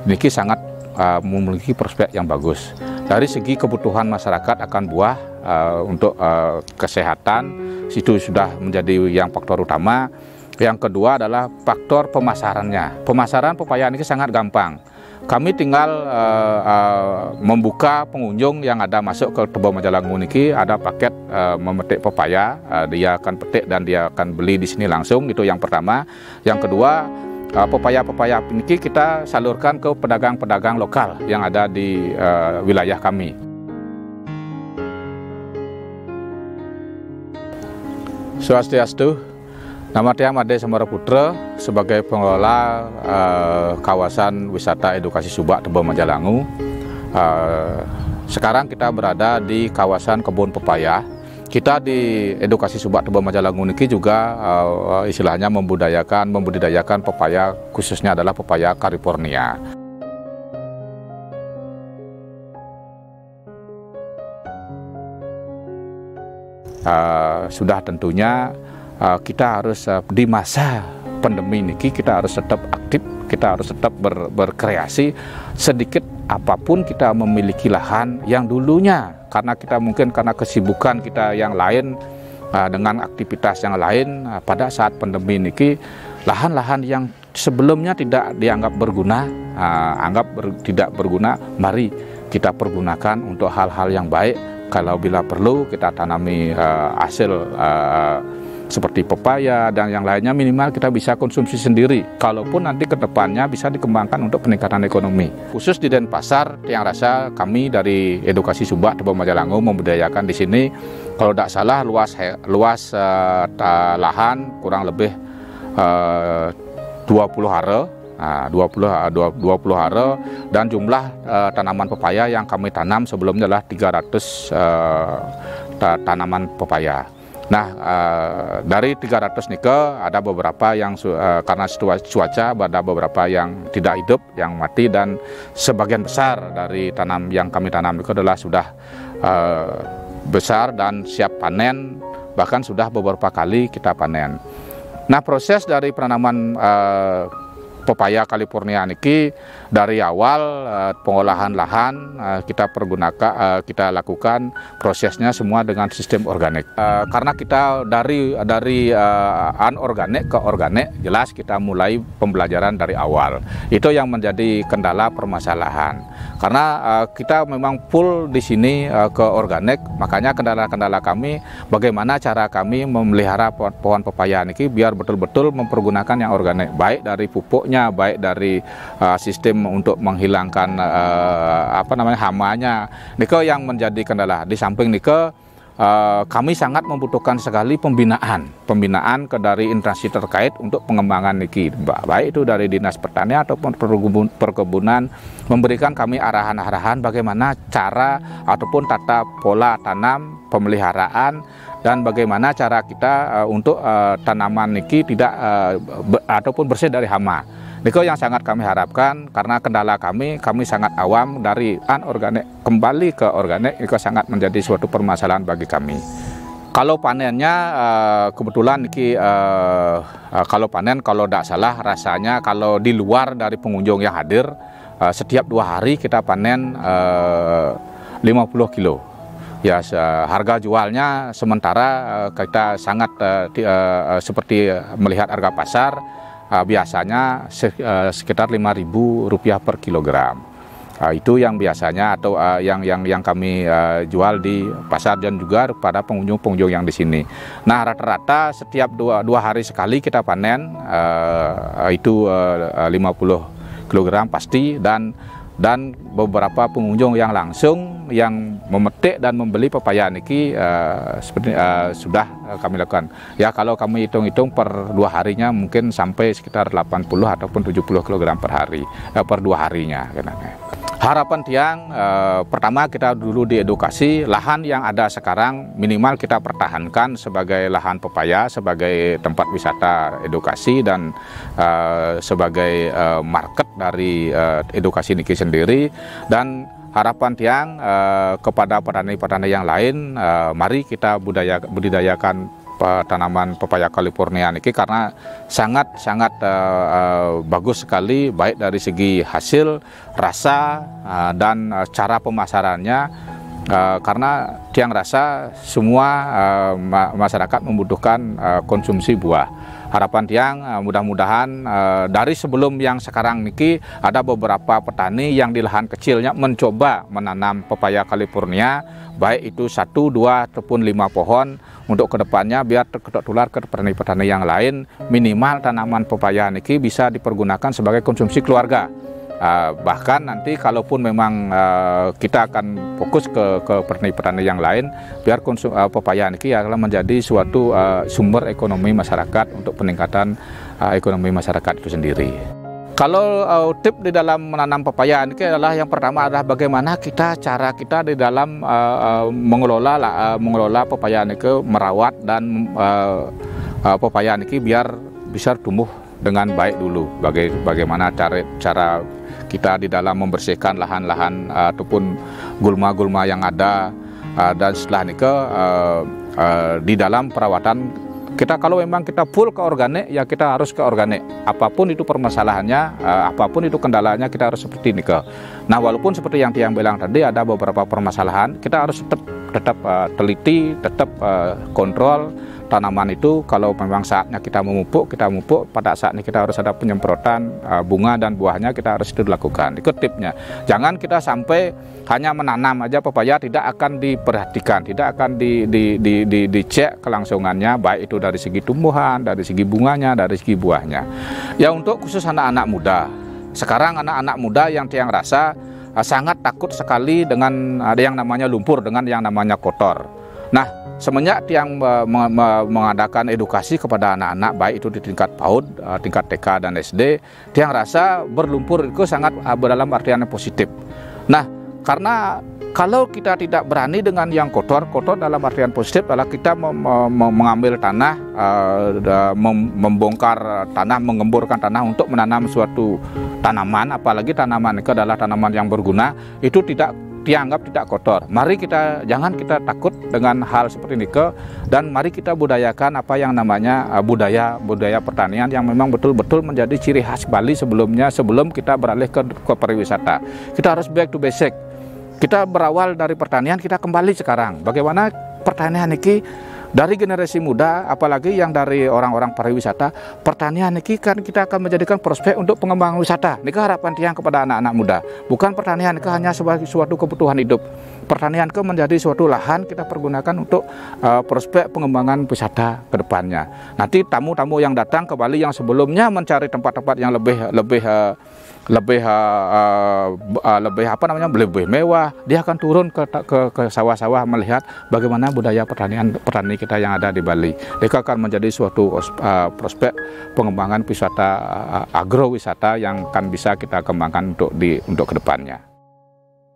ini sangat memiliki prospek yang bagus. Dari segi kebutuhan masyarakat akan buah untuk kesehatan, itu sudah menjadi yang faktor utama. Yang kedua adalah faktor pemasarannya. Pemasaran pepaya ini sangat gampang. Kami tinggal membuka pengunjung yang ada masuk ke Tebon Majalangu niki, ada paket memetik pepaya, dia akan petik dan dia akan beli di sini langsung, itu yang pertama. Yang kedua, pepaya-pepaya niki kita salurkan ke pedagang-pedagang lokal yang ada di wilayah kami. Swastiastu. Nama saya Made Sembara Putra sebagai pengelola kawasan wisata edukasi Subak Tebon Majalangu. Sekarang kita berada di kawasan kebun pepaya. Kita di edukasi Subak Tebon Majalangu ini juga istilahnya membudidayakan pepaya, khususnya adalah pepaya California. Sudah tentunya kita harus di masa pandemi ini kita harus tetap aktif, kita harus tetap berkreasi. Sedikit apapun kita memiliki lahan yang dulunya karena kita mungkin karena kesibukan kita yang lain dengan aktivitas yang lain, pada saat pandemi ini lahan-lahan yang sebelumnya tidak dianggap berguna, tidak berguna, mari kita pergunakan untuk hal-hal yang baik. Kalau bila perlu kita tanami hasil seperti pepaya dan yang lainnya, minimal kita bisa konsumsi sendiri. Kalaupun nanti ke depannya bisa dikembangkan untuk peningkatan ekonomi. Khusus di Denpasar, yang rasa kami dari Edukasi Subak Tebon Majalangu membudidayakan di sini, kalau tidak salah luas lahan kurang lebih 20 hare. 20 hare, dan jumlah tanaman pepaya yang kami tanam sebelumnya adalah 300 tanaman pepaya. Nah, dari 300 nike ada beberapa yang karena cuaca ada beberapa yang tidak hidup, yang mati, dan sebagian besar dari yang kami tanam itu adalah sudah besar dan siap panen, bahkan sudah beberapa kali kita panen. Nah, proses dari penanaman pepaya California niki dari awal pengolahan lahan kita lakukan prosesnya semua dengan sistem organik. Karena kita dari anorganik ke organik, jelas kita mulai pembelajaran dari awal. Itu yang menjadi kendala permasalahan. Karena kita memang full di sini ke organik, makanya kendala-kendala kami bagaimana cara kami memelihara pohon pepaya niki biar betul-betul mempergunakan yang organik, baik dari pupuknya, baik dari sistem untuk menghilangkan hamanya. Nike yang menjadi kendala. Di samping nike kami sangat membutuhkan sekali pembinaan dari instansi terkait untuk pengembangan niki, baik itu dari Dinas Pertanian ataupun Perkebunan, memberikan kami arahan-arahan bagaimana cara ataupun tata pola tanam, pemeliharaan, dan bagaimana cara kita untuk tanaman niki tidak ataupun bersih dari hama. Niko yang sangat kami harapkan, karena kendala kami sangat awam dari anorganik kembali ke organik, itu sangat menjadi suatu permasalahan bagi kami. Kalau panennya kebetulan niki kalau panen, kalau tidak salah rasanya kalau di luar dari pengunjung yang hadir, setiap 2 hari kita panen 50 kilo. Ya, harga jualnya sementara kita sangat seperti melihat harga pasar, biasanya sekitar Rp5.000 per kilogram. Itu yang biasanya atau yang kami jual di pasar dan juga pada pengunjung-pengunjung yang di sini. Nah, rata-rata setiap dua hari sekali kita panen, itu 50 kg pasti, dan beberapa pengunjung yang langsung yang memetik dan membeli pepaya niki seperti sudah kami lakukan. Ya, kalau kami hitung-hitung per 2 harinya mungkin sampai sekitar 80 ataupun 70 kg per hari, per 2 harinya. Harapan tiang, pertama kita dulu diedukasi, lahan yang ada sekarang minimal kita pertahankan sebagai lahan pepaya, sebagai tempat wisata edukasi, dan sebagai market dari edukasi niki sendiri. Dan harapan tiang kepada petani-petani yang lain, mari kita budidayakan tanaman pepaya California ini karena sangat bagus sekali, baik dari segi hasil, rasa, dan cara pemasarannya. Karena tiang rasa semua masyarakat membutuhkan konsumsi buah. Harapan tiang mudah-mudahan dari sebelum yang sekarang niki ada beberapa petani yang di lahan kecilnya mencoba menanam pepaya California, baik itu 1, 2 ataupun 5 pohon, untuk kedepannya biar tertular ke petani-petani yang lain, minimal tanaman pepaya niki bisa dipergunakan sebagai konsumsi keluarga. Bahkan nanti kalaupun memang kita akan fokus ke petani-petani yang lain, biar pepaya ini adalah menjadi suatu sumber ekonomi masyarakat untuk peningkatan ekonomi masyarakat itu sendiri. Kalau tip di dalam menanam pepaya ini adalah yang pertama adalah bagaimana cara kita di dalam mengelola pepaya ini, merawat dan pepaya ini biar bisa tumbuh dengan baik dulu. Bagaimana cara kita di dalam membersihkan lahan-lahan ataupun gulma-gulma yang ada, dan setelah nikah di dalam perawatan kita, kalau memang kita full ke organik ya kita harus ke organik, apapun itu permasalahannya, apapun itu kendalanya, kita harus seperti ini. Nah, walaupun seperti yang Tiang bilang tadi ada beberapa permasalahan, kita harus tetap teliti, tetap kontrol tanaman itu. Kalau memang saatnya kita memupuk, pada saatnya kita harus ada penyemprotan bunga dan buahnya, kita harus itu dilakukan. Itu tipnya. Jangan kita sampai hanya menanam aja pepaya, tidak akan diperhatikan, tidak akan dicek kelangsungannya, baik itu dari segi tumbuhan, dari segi bunganya, dari segi buahnya. Ya, untuk khusus anak-anak muda, sekarang anak-anak muda yang Tiang rasa sangat takut sekali dengan ada yang namanya lumpur, dengan yang namanya kotor. Nah, semenjak Tiang mengadakan edukasi kepada anak-anak, baik itu di tingkat PAUD, tingkat TK dan SD, Tiang rasa berlumpur itu sangat dalam artian yang positif. Nah, karena kalau kita tidak berani dengan yang kotor dalam artian positif adalah kita mengambil tanah, membongkar tanah, mengemburkan tanah untuk menanam suatu tanaman, apalagi tanaman itu adalah tanaman yang berguna, itu dianggap tidak kotor. Mari jangan kita takut dengan hal seperti ini, dan mari kita budayakan apa yang namanya budaya pertanian yang memang betul-betul menjadi ciri khas Bali sebelum kita beralih ke pariwisata. Kita harus back to basic. Kita berawal dari pertanian, kita kembali sekarang. Bagaimana pertanian ini dari generasi muda, apalagi yang dari orang-orang pariwisata, pertanian ini kan kita akan menjadikan prospek untuk pengembangan wisata. Ini harapan Tiang kepada anak-anak muda. Bukan pertanian ini hanya sebagai suatu kebutuhan hidup. Pertanian itu menjadi suatu lahan kita pergunakan untuk prospek pengembangan wisata ke depannya. Nanti tamu-tamu yang datang ke Bali yang sebelumnya mencari tempat-tempat yang lebih mewah, dia akan turun ke sawah-sawah melihat bagaimana budaya petani kita yang ada di Bali. Mereka akan menjadi suatu prospek pengembangan wisata agrowisata yang akan bisa kita kembangkan untuk kedepannya.